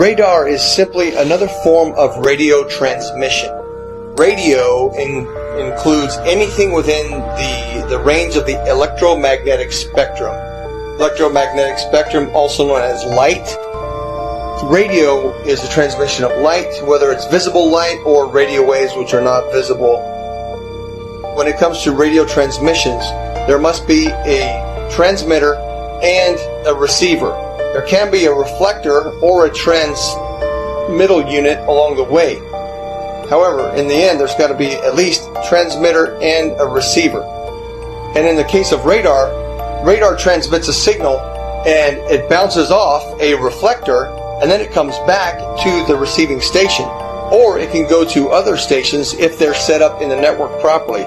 Radar is simply another form of radio transmission. Radio includes anything within the range of the electromagnetic spectrum. Electromagnetic spectrum, also known as light. Radio is the transmission of light, whether it's visible light or radio waves which are not visible. When it comes to radio transmissions, there must be a transmitter and a receiver. There can be a reflector or a transmittal unit along the way. However, in the end, there's got to be at least a transmitter and a receiver. And in the case of radar, radar transmits a signal and it bounces off a reflector and then it comes back to the receiving station. Or it can go to other stations if they're set up in the network properly.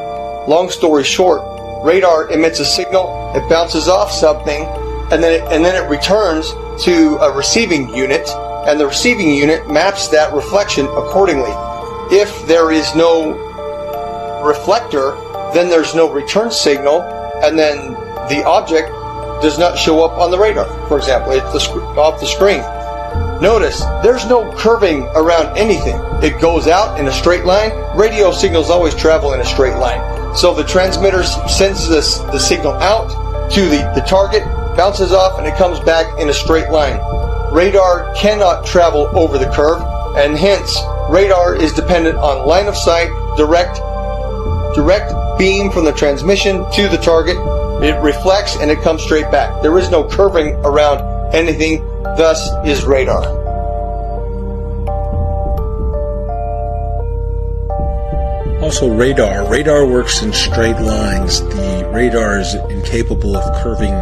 Long story short, radar emits a signal, it bounces off something, and then it returns to a receiving unit, and the receiving unit maps that reflection accordingly. If there is no reflector, then there's no return signal, and then the object does not show up on the radar. For example, it's off the screen. Notice, there's no curving around anything. It goes out in a straight line. Radio signals always travel in a straight line. So the transmitter sends the signal out to the target, bounces off, and it comes back in a straight line. Radar cannot travel over the curve, and hence, radar is dependent on line of sight, direct beam from the transmission to the target. It reflects and it comes straight back. There is no curving around anything, thus is radar. Also radar works in straight lines. The radar is incapable of curving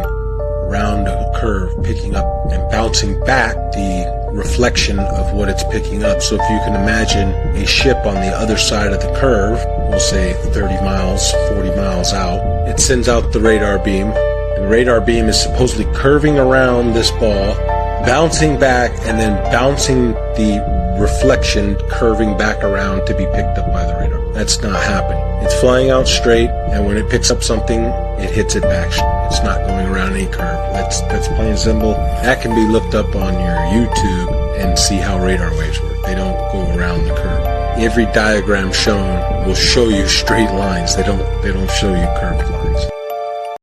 around a curve, picking up and bouncing back the reflection of what it's picking up. So if you can imagine a ship on the other side of the curve, we'll say 30 miles, 40 miles out, it sends out the radar beam. The radar beam is supposedly curving around this ball, bouncing back, and then bouncing the reflection, curving back around to be picked up by the radar. That's not happening. It's flying out straight, and when it picks up something, it hits it back. It's not going around any curve. That's plain and simple. That can be looked up on your YouTube and see how radar waves work. They don't go around the curve. Every diagram shown will show you straight lines. They don't show you curved lines.